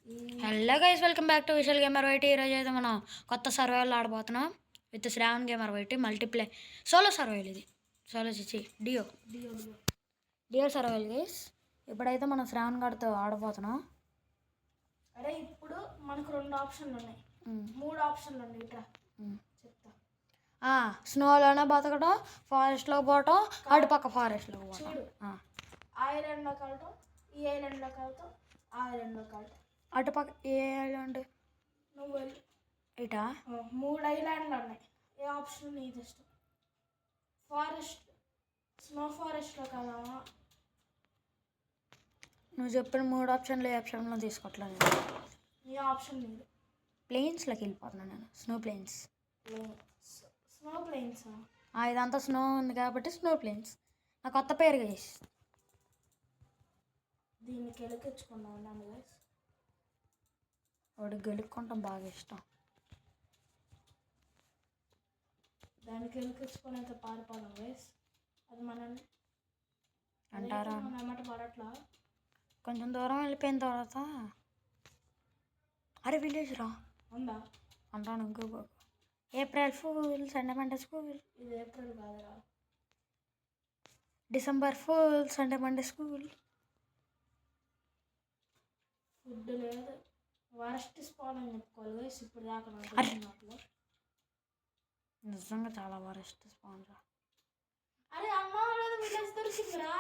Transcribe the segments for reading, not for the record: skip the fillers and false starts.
Hello guys, welcome back to Vishal gamer YT. ఈరోజు అయితే మనం కొత్త సర్వైవల్ ఆడబోతున్నాం with Shravan gamer YT. Multiplay solo survival. ఇది సోలో చిచ్చి డియో డియో సర్వైవల్ గైస్. ఇప్పుడైతే మనం శ్రావణ్ గారితో ఆడబోతున్నాం. అరే ఇప్పుడు మనకు 2 ఆప్షన్లు ఉన్నాయి, 3 ఆప్షన్లు ఉన్నాయి. ఇట్లా చెప్తా. స్నోలోనే బతకడం, ఫారెస్ట్లో పోవటం, అటుపక్క ఫారెస్ట్లో పోవటం. ఐలాండ్లోకి వెళ్ళటం, ఈ ఐలాండ్లోకి వెళ్తాం, ఆ ఐలాండ్లోకి వెళ్తాం. అటుపక్క ఏ ఐలాండ్? నువ్వు ఇటా 3 ఐలాండ్లు ఉన్నాయి. ఏ ఆప్షన్ నీది ఇష్టం? ఫారెస్ట్, స్నో ఫారెస్ట్లోకి వెళ్దామా? నువ్వు చెప్పిన 3 ఆప్షన్లు ఏ ఆప్షన్లో తీసుకోవట్లేదు. ఈ ఆప్షన్ నీది. ప్లేన్స్లోకి వెళ్ళిపోతున్నాను నేను. Snow plains. స్నో ప్లేన్స్ ఇదంతా స్నో ఉంది కాబట్టి స్నో ప్లేన్స్. నా కొత్త పేరు గైస్. దీన్ని కెలికించుకున్నాం అన్నాను గైస్. వాడు గెలుక్కుంటాం బాగా ఇష్టం. దానికి కెలికించుకొని అయితే పారిపోదాం గైస్. అది మనల్ని అంటారా? అన్నమాట పడట్లా. కొంచెం దూరం వెళ్ళిపోయిన తర్వాత అరే విలేజ్ రా ఉందా అంటాను. ఇంకో April fool, Sunday Monday school. ఇది ఏప్రిల్ కాదురా, December fool, Sunday Monday school. Food లేదు, వరస్ట్ స్పాన్ అని చెప్పుకోవాలి గైస్. ఇప్పుడు దాకా నిజంగా చాలా వరస్ట్ స్పాన్ రా. అరే అమ్మా లేదు, విలేజ్ దొరికిందిరా.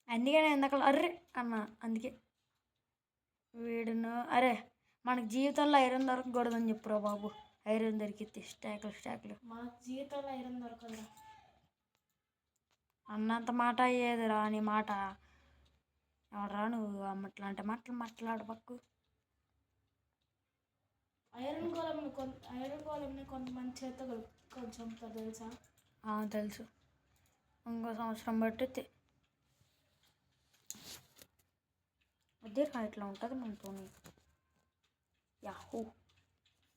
అందుకే నేను ఎందుకు అర్రే అన్న. అందుకే వీడును అరే మనకు జీవితంలో ఐరన్ దొరకకూడదని చెప్పురా బాబు. ఐరన్ దొరికితే స్టాకులు. మనకు జీవితంలో ఐరన్ దొరకదురా అన్నంత మాట అయ్యేదిరా నీ మాట. ఎవడరా నువ్వు అమ్మట్లాంటి మాటలు మాట్లాడబక్కు. ఐరన్ గోళంని కొంతమంది చేత కొంచెం తెలుసా? తెలుసు. ఇంకో సంవత్సరం బట్టి అదే ఇట్లా ఉంటుంది మనతో. యాహూ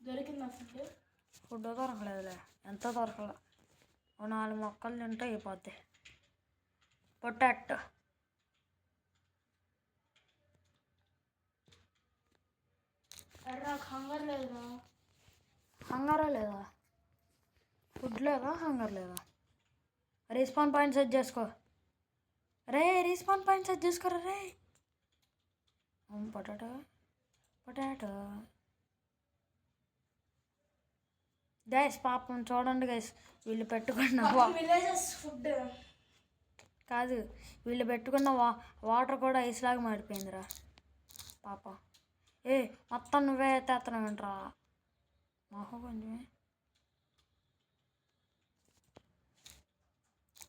దొరికిందా ఫుడ్ దొరకలేదులే. ఎంత దొరకలే. 4 మొక్కలు తింటే అయిపోద్ది. పొటాటో అరే నాకు హంగర్ లేదురా. హంగరా లేదా? ఫుడ్ లేదా? హంగర్ లేదా? రెస్పాన్ పాయింట్ సెట్ చేసుకో రే. రెస్పాన్ పాయింట్ సెట్ చేసుకోరా రే. పొటాటో గైస్ పాపం చూడండి గైస్. వీళ్ళు పెట్టుకున్న విలేజెస్ ఫుడ్ కాదు, వీళ్ళు పెట్టుకున్న వాటర్ కూడా ఐస్ లాగా మారిపోయిందిరా పాపం. మొత్తం నువ్వే తెస్తున్నావేంట్రా? మాకు కొంచెమే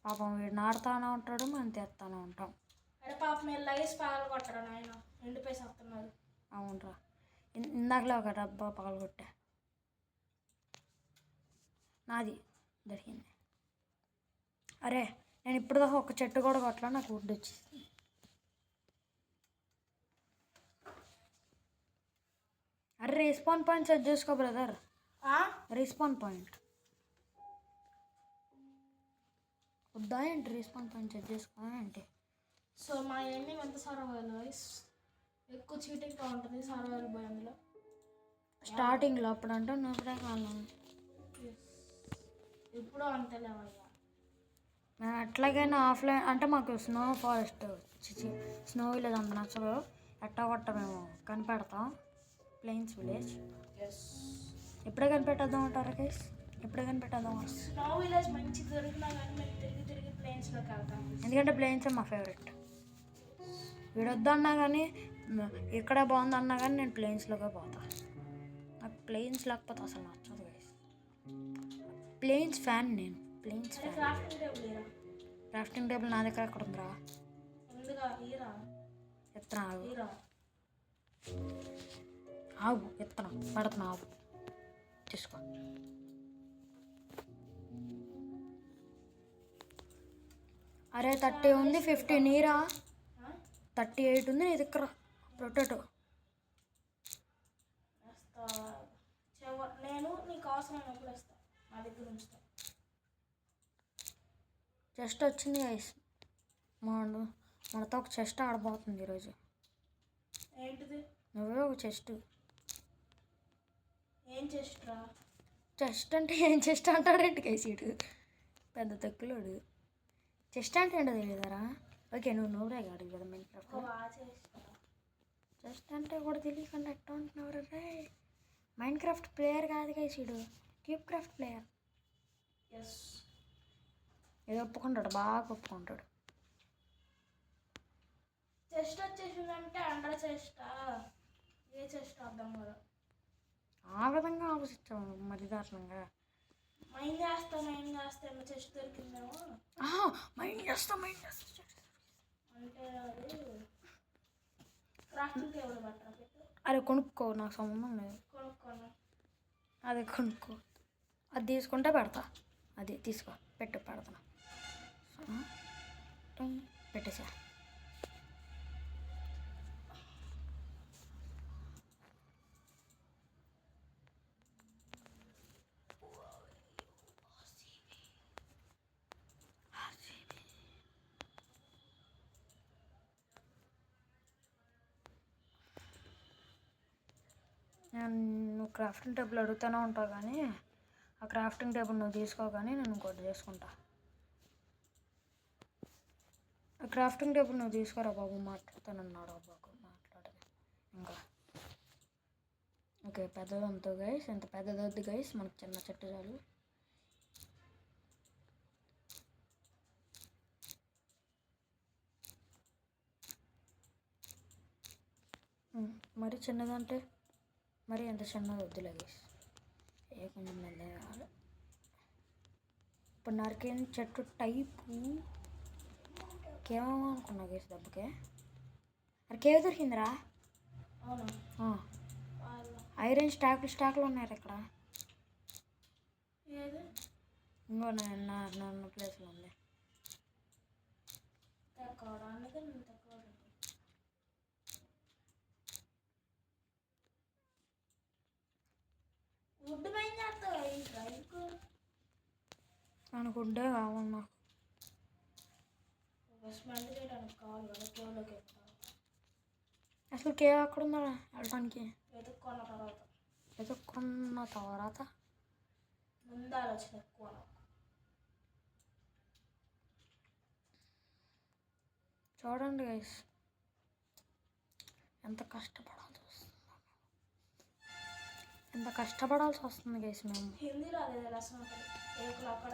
పాపం. వీడు నాడుతానే ఉంటాడు, మనం తెస్తానే ఉంటాం. అరే పాపం మీరు లైస్ పగల కొట్టరా నాయన, ఎండిపోయి వస్తున్నారు. అవునరా, ఇందాకలే ఒక డబ్బా పగలగొట్టా. నాది దొరికింది. అరే నేను ఇప్పుడు దాకా ఒక చెట్టు కూడా కొట్టలా, నాకు వుడ్ వచ్చింది. అరే రెస్పాన్ పాయింట్ సెట్ చేసుకో బ్రదర్. రెస్పాన్ పాయింట్ వద్దా ఏంటి? రెస్పాన్ పాయింట్ సెట్ చేసుకో అంటే. సో మా ఎన్ని ఎంత సర్వైవల్ గైస్, ఎక్కువ చీటింగ్గా ఉంటుంది సర్వైవల్ బాయ్. అందులో స్టార్టింగ్లో అప్పుడు అంటే నువ్వుడే కాలం. ఇప్పుడు అంతలేవయ్యా. నేను అట్లాగైనా ఆఫ్లైన్ అంటే మాకు స్నో ఫారెస్ట్ స్నో విలేజ్ అంత నచ్చదు. ఎట్టా కొట్ట మేము కనిపెడతాం. ప్లెయిన్స్ విలేజ్ ఎప్పుడే కనిపెట్టేద్దాం అంటారా గైస్? ఎప్పుడే కనిపెట్టేద్దాం. స్నో విలేజ్ మంచి దొరికినా కానీ మేము తిరిగి ప్లేన్స్లోకి వెళ్తాం. ఎందుకంటే ప్లేన్స్ మా ఫేవరెట్. వీడొద్దన్నా కానీ ఇక్కడే బాగుందన్నా కానీ నేను ప్లేన్స్లోకే పోతా. నాకు ప్లేన్స్ లేకపోతే అసలు నచ్చదు గైస్. ప్లేన్స్ ఫ్యాన్ నేను. Plains fan. క్రాఫ్టింగ్ టేబుల్ నా దగ్గర ఎక్కడ ఉందిరా? ఎత్తనా ఆగు, ఎత్తనా పడుతున్నా ఆగు, తీసుకో. అరే 30 ఉంది, 50 నీరా. 38 ఉంది నీ దగ్గర. పొటాటో నేను నీకు అవసరమైనప్పుడు వస్తా, నా దగ్గర ఉంచుతా. చెస్ట్ వచ్చింది గైస్. మనతో ఒక చెస్ట్ ఆడబోతుంది ఈరోజు. ఏంటిది? నువ్వే ఒక చెస్ట్. ఏం చేస్తురా? చెస్ట్ అంటే ఏం చెస్ట్ అంటాడేంటి కేసీడు, పెద్ద తక్కువలోడు. చెస్ట్ అంటే ఏంటో తెలియదారా? ఓకే నువ్వు నోరే కాదు కదా మైన్క్రాఫ్ట్. బాగా చేస్తా. చెస్ట్ అంటే కూడా తెలియకుండా ఎట్టా ఉంటున్నారు రే. మైన్క్రాఫ్ట్ ప్లేయర్ కాదు కేసీడు, క్యూబ్ క్రాఫ్ట్ ప్లేయర్. ఎస్. ఏదో ఒప్పుకుంటాడు, బాగా ఒప్పుకుంటాడు. చెస్ట్ వచ్చేసిందంటే అండర్ చెస్టా? ఏ చెస్ట్ అర్థం కదా. ఆ విధంగా ఆలోచించాము మరి దారుణంగా. మైండ్ చేస్తే చెస్ట్ దొరికిందేమో. మైండ్ చేస్తా అంటే అది క్రాఫ్టింగ్ టేబుల్ పట్టరా పెట్టు. అరే కొనుక్కో, నాకు సంబంధం లేదు. కొనుక్కోను. అదే కొనుక్కో, అది తీసుకుంటే పెడతా. అది తీసుకో, పెట్టు, పెడతాను. పెట్టేసా. నువ్వు క్రాఫ్టింగ్ టేబుల్ అడుగుతూనే ఉంటావు కానీ ఆ క్రాఫ్టింగ్ టేబుల్ నువ్వు తీసుకో, కానీ నేను ఇంకోటి చేసుకుంటా. ఆ క్రాఫ్టింగ్ టేబుల్ నువ్వు తీసుకోరా బాబు, మాట్లాడుతానన్నాడు బాబు, మాట్లాడదు ఇంకా. ఓకే పెద్దదంతా గైస్, ఎంత పెద్దదొద్దు గైస్, మనకు చిన్న చెట్టు చాలు. మరి చిన్నదంటే మరి ఎంత చిన్నది వద్దులే గైస్, ఏ కొంచెం పెద్దగా కావాలి. ఇప్పుడు నరికేం చెట్టు టైపు కేమో అనుకున్నా గైస్ దెబ్బకే. అరే కేవ్ దొరికిందిరా. అవునా? ఐరన్ స్టాకులు ఉన్నాయి ఇక్కడ. ఏది? ఇంకో నన్న ప్లేస్లో ఉంది. వుడ్ మైన్ చేస్తావా ఏంట్రా? నాకు వుడ్డే కావాలి. నాకు స్మెల్ చేయడానికి కావాలి కదా, కేవ్లోకి వెళ్తాను. అసలు కేవ్ అక్కడ ఉందా వెళ్ళటానికి? వెతుక్కున్న తర్వాత ముందు ఆలోచన ఎక్కువ. చూడండి గైస్, ఎంత కష్టపడాల్సి వస్తుంది గైస్ మేము. హిందీలో అదే రసం ఏక్ లక్కడ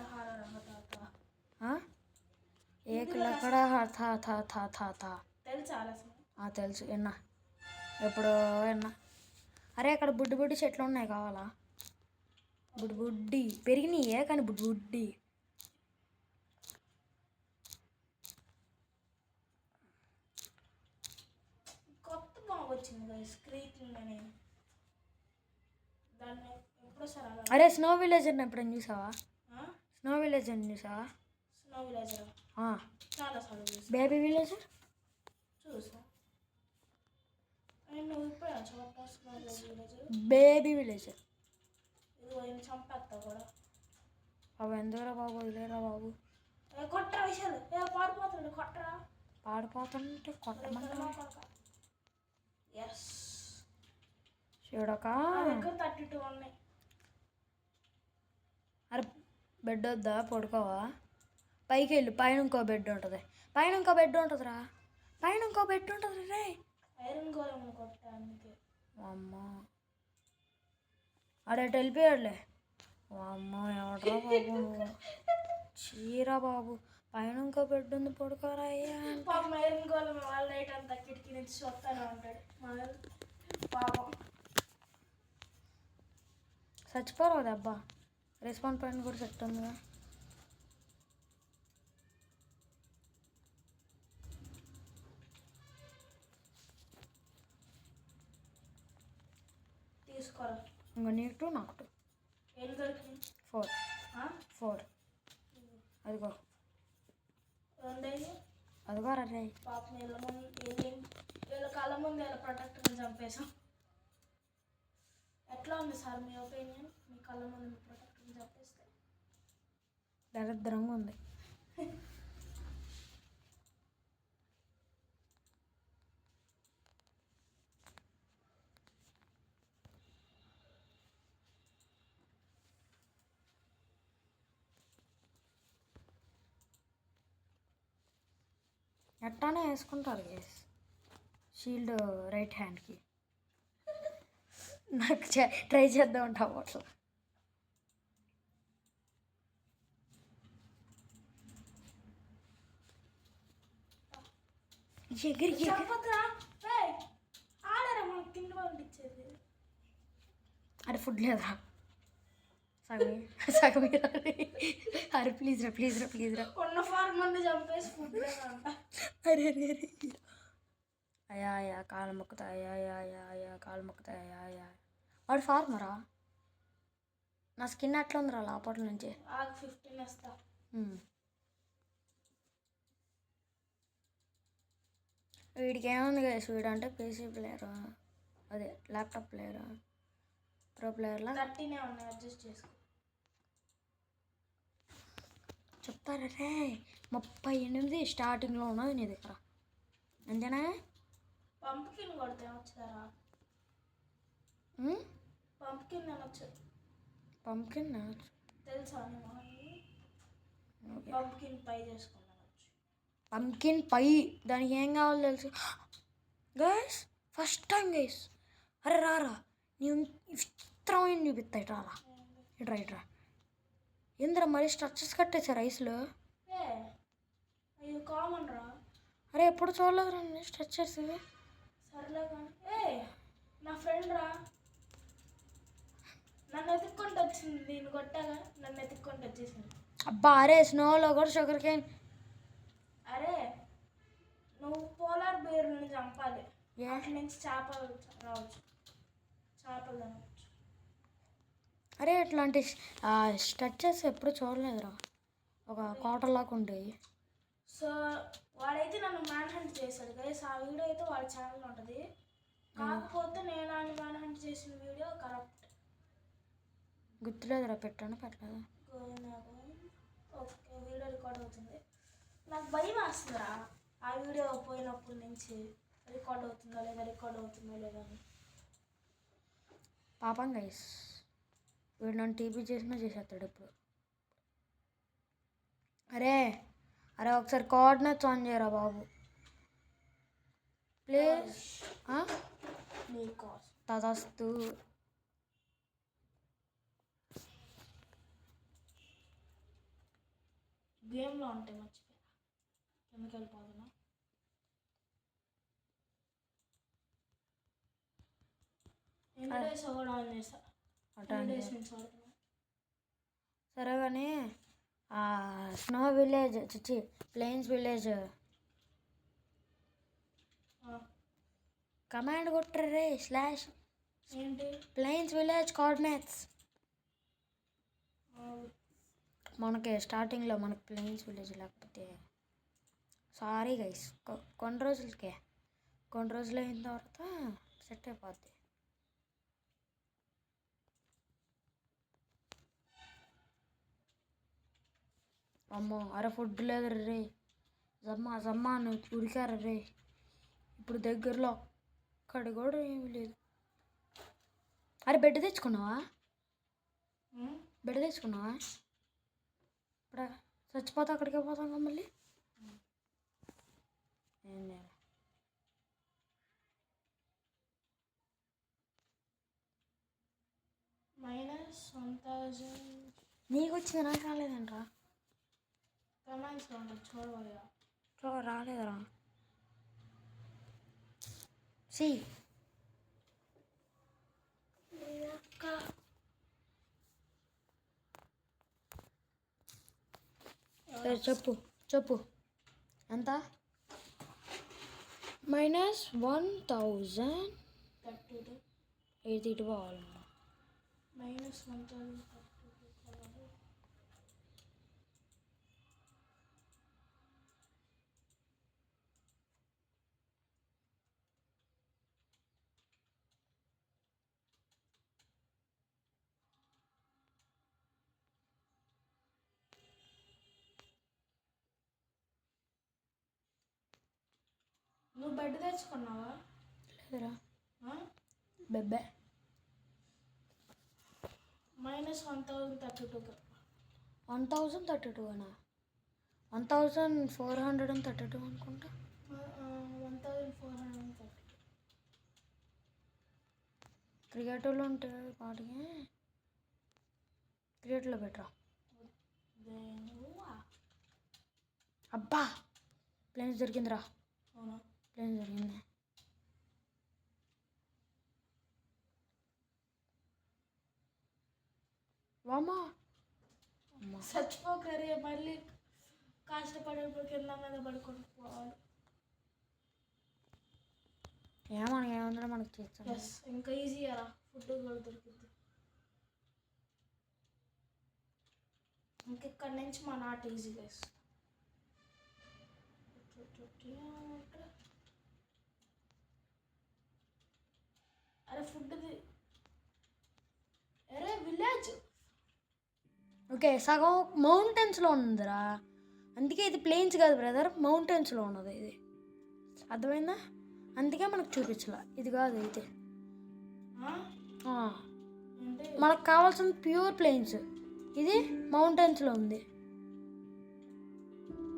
తెలుసా రసం? తెలుసు, విన్నా, ఎప్పుడో విన్నా. అరే అక్కడ బుడ్డి చెట్లు ఉన్నాయి, కావాలా? బుడ్డి పెరిగినాయే కానీ బుడ్డి. కొత్త బాగా వచ్చింది కదా స్క్రీకింగ్ అని. దాన్ని ఎప్పుడోసారి అరే స్నో విలేజర్ ఎప్పుడైనా చూసావా? స్నో విలేజర్ చూసావా? స్నో విలేజర్ చాలా సార్లు చూసా. బేబీ విలేజర్ చూసా. నువ్వు ఇప్పుడు చూడటం స్నో విలేజర్. బేబీ విలేజర్ ఇది పోయి చంపేస్తా కూడా. బాబు ఎందుకురా బాబు, వదిలేరా బాబు. కొట్టరా విషయాలు, పాడిపోతుండే కొట్టరా. పాడిపోతుంటే కొట్టమంటా. ఎస్ చూడక 32 ఉన్నాయి. అరే బెడ్ వద్దా, పడుకోవా? పైకి వెళ్ళు, పైన ఇంకో బెడ్ ఉంటుంది. పైన ఇంకో బెడ్ ఉంటుందిరా, పైన ఇంకో బెడ్ ఉంటుంది రే. ఐరన్ గోళం కొట్టా అందుకే. అమ్మ అడేటు వెళ్ళిపోయాడులే. అమ్మ ఎవడరా బాబు నువ్వు, చీరా బాబు. పైన ఇంకో బెడ్ ఉంది, పడుకోరా అయ్యా. పాపం ఐరన్ గోళం వాళ్ళ నైట్ అంతా కిటికీ నుంచి చూస్తానే ఉంటాడు పాపం. చచ్చిపోరావు దెబ్బ, రెస్పాన్స్ పాయింట్ కూడా సెట్ ఉందిగా. తీసుకోరా. ఇంకో నీకు 2 నాకు 2. ఎన్ని దొరికింది? 4. అదిగో రెండేది. అదిగో రే. పాపం వీళ్ళ కాళ్ళ ముందు వీళ్ళ ప్రొటెక్టర్ని చంపేశాం. ఎట్లా ఉంది సార్ మీ ఒపీనియన్? మీ కళ్ళ ముందు మీ ప్రొటెక్టర్ని చంపేస్తే దరిద్రంగా ఉంది. ఎట్టానే వేసుకుంటారు గైస్ షీల్డ్ రైట్ హ్యాండ్కి. నాకు ట్రై చేద్దాం ఉంటావు అట్లా. ఎగిరికి చెప్పొద్దురా. ఏయ్, ఆడరా మనకు తిండి పంపించేది. అరే ఫుడ్ లేదా సగమే సగమే. అరే ప్లీజ్ రా ప్లీజ్ రా ప్లీజ్ రా. ఉన్న ఫార్మ్ నుండి చంపేసి ఫుడ్ అంట. అరే అరే అరే అయ్యా అయ్యా కాలు మొక్కుతా అయ్యా అయ్యా అయ్యా అయ్యా కాలు మొక్కుతా అయ్యా అయ్యా. వాడు ఫార్మరా? నా స్కిన్ అట్లా ఉందిరా లోపల నుంచి. 15 వేస్తా. వీడికి ఏముంది గైస్, వీడు అంటే పీసీ ప్లేయర్, అదే ల్యాప్టాప్ ప్లేయర్, ప్రో ప్లేయర్లా 13 ఉన్నాయి, అడ్జస్ట్ చేసుకో. చెప్తారా రే 38 స్టార్టింగ్లో ఉన్నది నీ దగ్గర అంతేనా? పంప్కిన్ కొడితే వచ్చారా? పంప్కిన్ అనొచ్చు. పంప్కిన్ తెలుసా? పంప్కిన్ పై చేసుకున్నాను. పంప్కిన్ పై దానికి ఏం కావాలో తెలుసు గైస్. First time guys. అరే రారా నీ విచిత్రమైన చూపిస్తాయి. రారా ఇట్రా ఇట్రా. ఏంద్రా మరి స్ట్రక్చర్స్ కట్టేసారు రైస్లో? అయ్యో కామన్ రా. అరే ఎప్పుడు చూడలేదు రండి స్ట్రక్చర్స్. సర్లే కానీ నా ఫ్రెండ్ రా, నన్ను ఎత్తుక్కుంటూ వచ్చింది. నేను కొట్టాగా నన్ను ఎత్తుక్కుంటూ వచ్చేసింది. అబ్బా అరే స్నోలో కూడా షుగర్ కేన్. అరే నువ్వు పోలార్ బేర్ని చంపాలి. అట్ల నుంచి చేపలు రావచ్చు, చేపలు తినవచ్చు. అరే ఇట్లాంటి స్ట్రక్చర్స్ ఎప్పుడు చూడలేదురా. ఒక కోటలాగా ఉండేవి. సో వాడైతే నన్ను మ్యాన్ హంట్ చేశాడు గైస్. ఆ వీడియో అయితే వాడి ఛానల్ ఉంటుంది. కాకపోతే నేను ఆయన మ్యాన్ హంట్ చేసిన వీడియో కరప్ట్. గుర్తులేదురా, పెట్టాను పెట్టలేదు. ఓకే వీడియో రికార్డ్ అవుతుంది. నాకు భయం వేస్తుందిరా ఆ వీడియో పోయినప్పటి నుంచి. రికార్డ్ అవుతుందా లేదా, రికార్డ్ అవుతుందా లేదా అని. పాపం గైస్, వీడు నన్ను టీపీ చేసినా చేసేస్తాడు ఇప్పుడు. అరే అరే ఒకసారి కోఆర్డినేట్స్ ఆన్ చేయరా బాబు ప్లీజ్. తదస్తు. గేమ్లో ఉంటాయి మర్చిపోయా. ఎందుకు వెళ్ళిపోతున్నా? ఎన్ని డేస్ కూడా ఆన్ చేసా. సరే కానీ స్నో విలేజ్ చిచ్చి ప్లెయిన్స్ విలేజ్ కమాండ్ కొట్టరే స్లాష్ ఏంటి ప్లెయిన్స్ విలేజ్ కోఆర్డినేట్స్. మనకి స్టార్టింగ్లో మనకి ప్లెయిన్స్ విలేజ్ లేకపోతే సారీ గైస్. కొన్ని రోజులు అయిన తర్వాత సెట్ అయిపోద్ది. అమ్మో అరే ఫుడ్ లేదు రే. జమ్మా నువ్వు ఉరికారు రే. ఇప్పుడు దగ్గరలో ఒక్కడి కూడా ఏమీ లేదు. అరే బెడ్ తెచ్చుకున్నావా? ఇప్పుడు చచ్చిపోతా అక్కడికే పోతాం కదా మళ్ళీ. ఏం లేదు. -1000 నీకు వచ్చింది నాకు రాలేదంట్రా. రాలేదురా. సి చెప్పు ఎంత? -1082 కావాలి. -1032 నువ్వు బెడ్ తెచ్చుకున్నావా? లేదురా. బెబ్బే -1032 1032 అనా? 1432 అనుకుంటా. క్రియేటివ్లో ఉంటే వాటికి క్రియేటివ్లో పెట్టరా. అబ్బా ప్లేన్స్ దొరికిందిరా. అవునా ప్లేన్స్ దొరికింది. వామా చచ్చిపోకరే మళ్ళీ కష్టపడేప్పుడు కింద మీద పడుకొని పోవాలి. మనకి ఏముందో మనకు చేస్తాం. ఎస్ ఇంకా ఈజీ అలా ఫుడ్ కూడా దొరుకుతుంది. ఇంకెక్కడి నుంచి మా నాట్ ఈజీ గైస్. అరే ఫుడ్ది అరే విలేజ్. ఓకే సగం మౌంటైన్స్లో ఉందిరా, అందుకే ఇది ప్లేన్స్ కాదు బ్రదర్, మౌంటైన్స్లో ఉన్నది ఇది. అర్థమైందా? అందుకే మనకు చూపించాల, ఇది కాదు అయితే. మనకు కావాల్సిన ప్యూర్ ప్లేన్స్, ఇది మౌంటైన్స్లో ఉంది,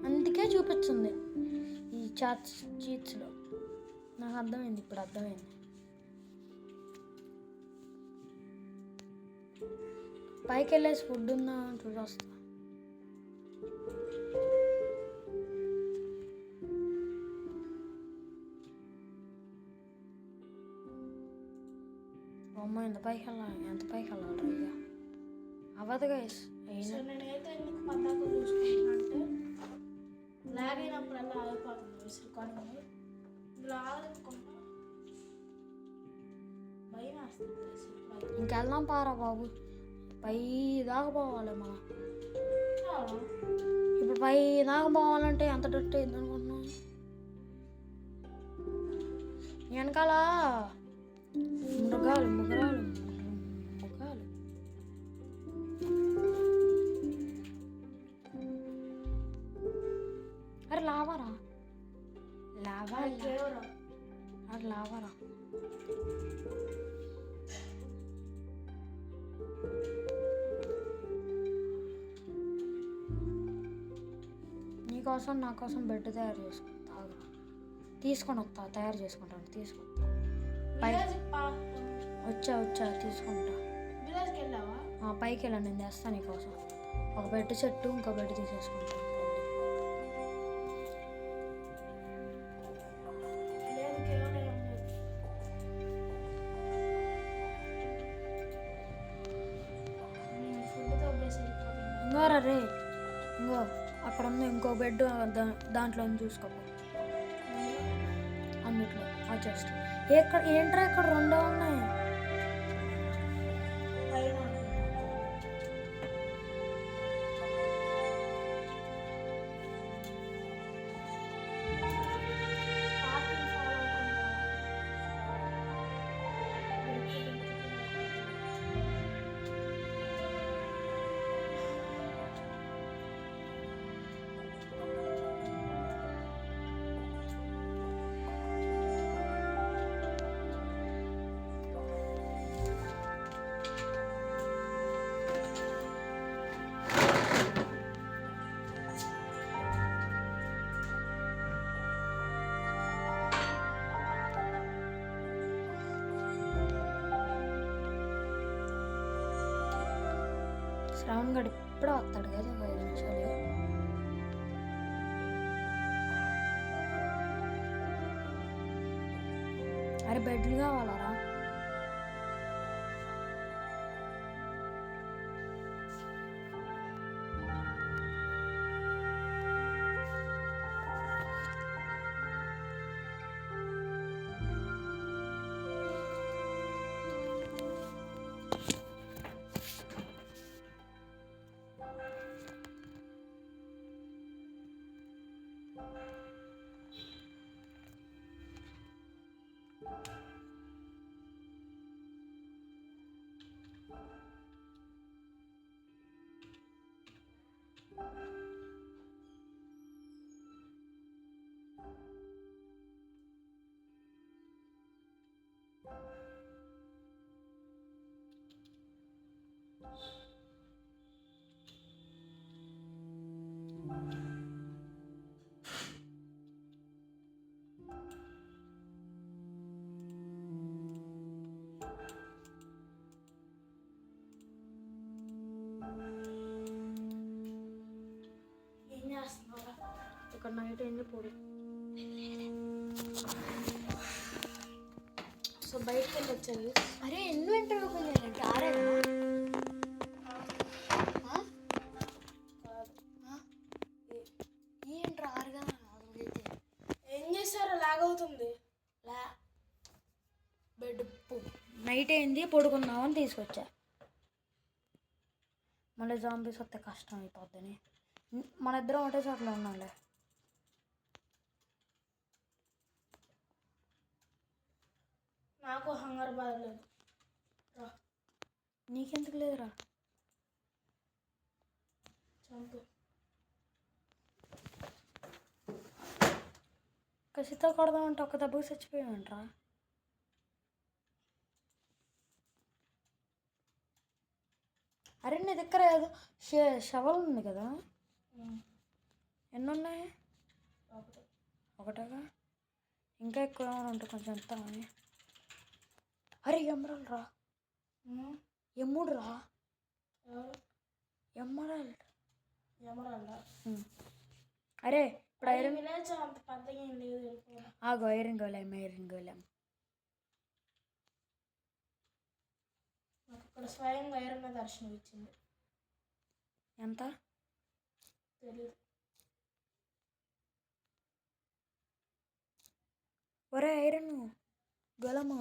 అందుకే చూపిస్తుంది ఈ చీట్స్లో. నాకు అర్థమైంది, ఇప్పుడు అర్థమైంది. పైకి వెళ్ళేసి ఫుడ్ ఉందా చూడొస్తా. అమ్మ ఎంత పైకి వెళ్ళాలి, ఎంత పైకి వెళ్ళాలి ఇక అవ్వదు గైస్. సో నేనైతే ఎందుకు పద్దాక చూసుకుంటున్నా అంటే లాగ్ అయినప్పుడల్లా ఆగిపోతుంది రికార్డింగ్. ఇలా ఆగలేకుండా భయం వేస్తుంది. ఇంకెళ్దాం పారా బాబు, పై దాకా పోవాలి మనం. ఇప్పుడు పై దాకా పోవాలంటే ఎంత డొట్టు అయింది అనుకుంటున్నాం. వెనకాల మృగాలు ముగ్గురాలు ముఖాలు. అరే లావారా, లావా అరే లావారా. నీకోసం నా కోసం బెడ్ తయారు చేసుకుంటా, తీసుకొని వస్తా, తయారు చేసుకుంటాను, తీసుకుంటా. వచ్చా తీసుకుంటా. పైకి వెళ్ళా, నేను తెస్తాను నీకోసం. ఒక బెడ్ చెట్టు, ఇంకో బెడ్ తీసేసుకుంటాను. ఇంకోరా రే, ఇంకో అక్కడ ఉంది ఇంకో బెడ్, దాంట్లో చూసుకోపో. అన్నిట్లో చెస్ట్ ఎక్కడ ఏంట్రా, ఇక్కడ రెండో ఉన్నాయి. శ్రావణ్ గడు ఇప్పుడే వస్తాడు కదా, ఒక 5 నిమిషాలు. అరే బెడ్లు కావాలరా. నైట్ అయింది పొడి. సో బయటకు వెళ్ళి వచ్చారు. అరే ఇన్వెంటర్ ఓపెన్ చేయాలంటే ఆరే ఏంట్రా ఆరుగా అయితే ఏం చేస్తారో లాగవుతుంది. బెడ్ నైట్ అయింది పడుకుందామని తీసుకొచ్చా. మళ్ళీ జాంబీస్ వస్తే కష్టం అయిపోద్దని మన ఇద్దరం ఒకటే చోట్ల ఉన్నాంలే. నాకు హంగర్ బాధ లేదు. నీకెందుకు లేదురా? చంపు. కసితో కొడదామంటే ఒక్క దెబ్బకి చచ్చిపోయామంటరా. అరే నీ దగ్గర ఏదో షవల్ ఉంది కదా, ఎన్ని ఉన్నాయి? ఒకటేగా, ఇంకా ఎక్కువ ఏమైనా ఉంటే కొంచెం ఎంత అని. అరే ఎమరాల్డ్ రా, ఎమ్ముడు రా, ఎమరాల్డ్. అరే ఇప్పుడు ఐరన్ విలేజ్ అంత పెద్దగా ఏం లేదు. ఆగో ఐరన్ గోళం. నాకు ఇక్కడ స్వయంగా ఐరన్ దర్శనం ఇచ్చింది. ఎంత తెలియదు. ఒరే ఐరన్ గోళము.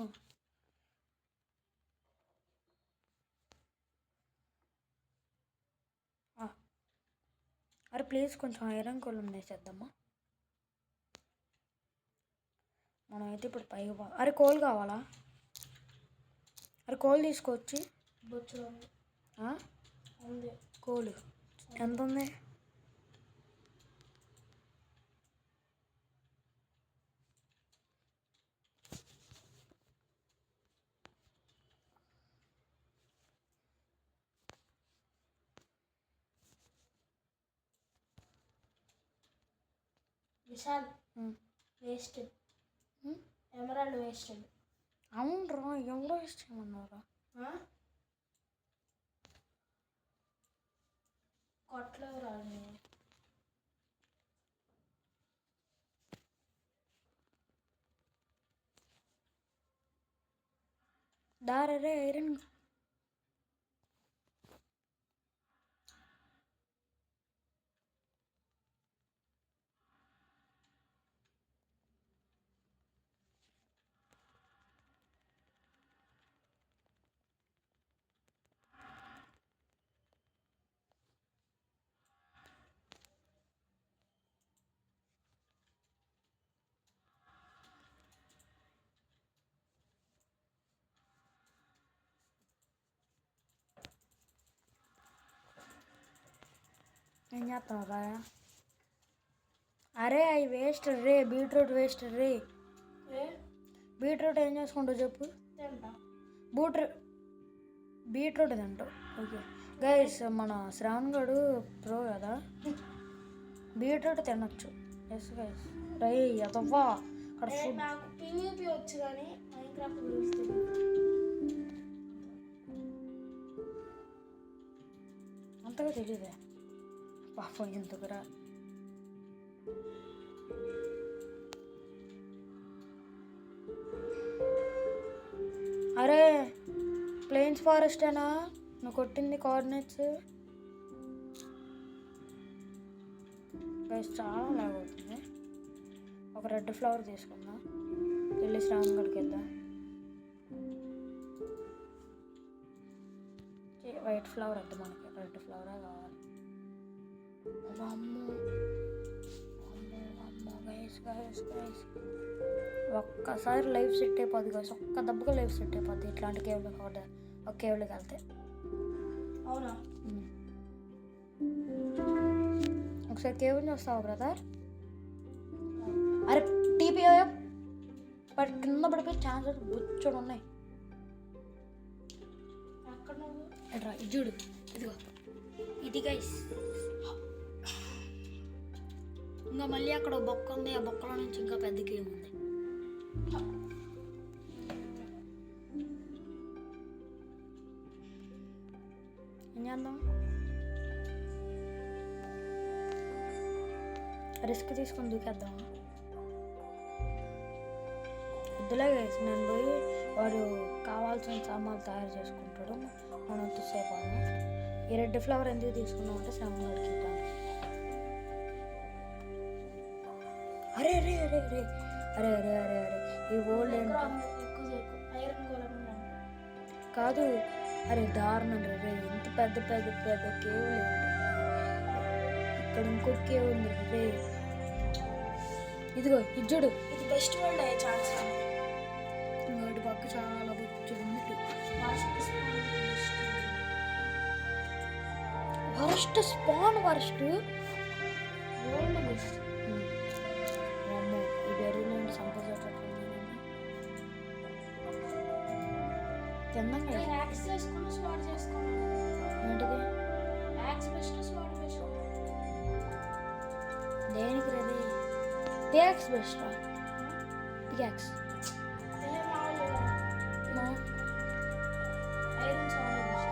అరే ప్లీజ్ కొంచెం ఐరన్ గోళం వేసేద్దామా. మనమైతే ఇప్పుడు పైకి అరే కోల్ కావాలా? అరే కోల్ తీసుకోవచ్చి. బొచ్చు ఉంది. కోలు ఎంత ఉంది? విశాల్ వేస్టెడ్. Emerald wasted. అవునరా, ఎవడో వేస్ట్ చేయమన్నారా? కొట్టలేవు రాదు. దారే ఐరన్ ఏం చేస్తావు రా? అరే అవి వేస్ట్ రే, బీట్రూట్ వేస్ట్ రే. బీట్రూట్ ఏం చేసుకుంటావు చెప్పు? బీట్రూట్ తింటావు. ఓకే గైస్, మన శ్రావణ్ గడు ప్రో కదా, బీట్రూట్ తినొచ్చు. Yes guys. రై అదవ్వా అక్కడ ఫుడ్. నాకు పీవీపీ వచ్చు కానీ మైన్క్రాఫ్ట్ గురించి అంతగా తెలీదే పాపం, ఎందుకురా. అరే ప్లెయిన్స్ ఫారెస్టేనా నువ్వు కొట్టింది కోఆర్డినేట్స్? గైస్ చాలా లాగ్ అవుతుంది. ఒక రెడ్ ఫ్లవర్ తీసుకుందాం, వెళ్ళి శ్రావణ్ గడికి వెళ్దాం. వైట్ ఫ్లవర్ వద్దు మనకి, రెడ్ ఫ్లవరే కావాలి. ఒక్కసారి లైఫ్ సెట్ అయిపోద్ది గైస్, ఒక్క దెబ్బగా లైఫ్ సెట్ అయిపోద్ది ఇట్లాంటి కేవ్లు కూడా. ఒక కేవ్లోకి వెళ్తే. అవునా? ఒకసారి కేవ్ని చూస్తావా బ్రదర్? అరే టీపీ బట్ కింద పడిపోయి ఛాన్సెస్ బొచ్చుడు ఉన్నాయి. ఎక్కడ నువ్వు? ఎట్రా ఇది చూడు, ఇదిగో ఇది గైస్. ఇంకా మళ్ళీ అక్కడ బొక్క ఉంది, ఆ బొక్కలో నుంచి ఇంకా పెద్ద కేవ్ ఉంది. ఏం చేద్దాం? రిస్క్ తీసుకొని దూకేద్దామా? వద్దులే గైస్, నేను పోయి వాడు కావాల్సిన సామాన్లు తయారు చేసుకుంటాడు, మనం సేపు ఈ రెడ్ ఫ్లవర్ ఎందుకు తీసుకున్నాం అంటే సామాన్ అడిగిద్దాం. అరే అరే అరే అరే అరే అరే అరే అరే ఈ ఓల్డ్ ఏంటి ఐరన్ గోళం కాదు, అరే దారుణం రే, ఇంత పెద్ద పెద్ద పెద్ద కేవులు ఏంటి, ఇక్కడ ఇంకో కేవ్ ఉంది రే. ఇదిగో ఇజ్జుడు, ఇది బెస్ట్ వరల్డ్ అయ్యే ఛాన్స్. ఇంకోటి పక్క చాలా బొచ్చు ఉంది. Worst span, worst world best. అమ్మో ఈ బెర్రీలో సంపేసేటట్టు తిన్నాం కదా. యాక్స్ చేసుకుని స్వాట్ చేసుకోవాలి. ఏంటిది? Axe best sword best. దేనికి రెడీ? పికాక్స్ బెస్టా? పికాక్స్ ఐరన్ చాలా బెస్ట్.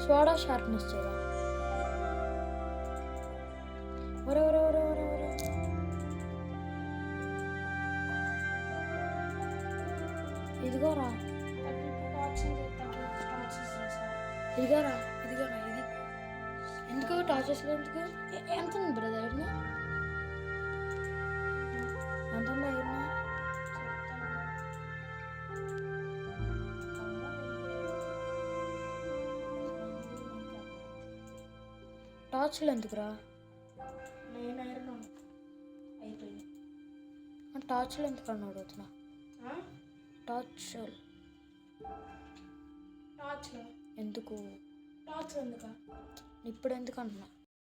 సోడా షార్ప్నెస్ చేయరా? ఒరే ఒరే ఒరే ఒరే ఒరే ఇదిగోరా ఇదిగోరా ఇదిగోరా ఇది ఎందుకు టార్చెస్ ఎందుకు? ఎంత ఉంది బ్రదర్? ఎంత ఉందా? టార్చ్లు ఎందుకురా? నేను ఐరన్ అయిపోయింది. టార్చ్లు ఎందుకు అని అడుగుతున్నా. టార్చ్ టార్చ్ ఎందుకు? టార్చ్ ఎందుక? ఇప్పుడు ఎందుకు అంటున్నా?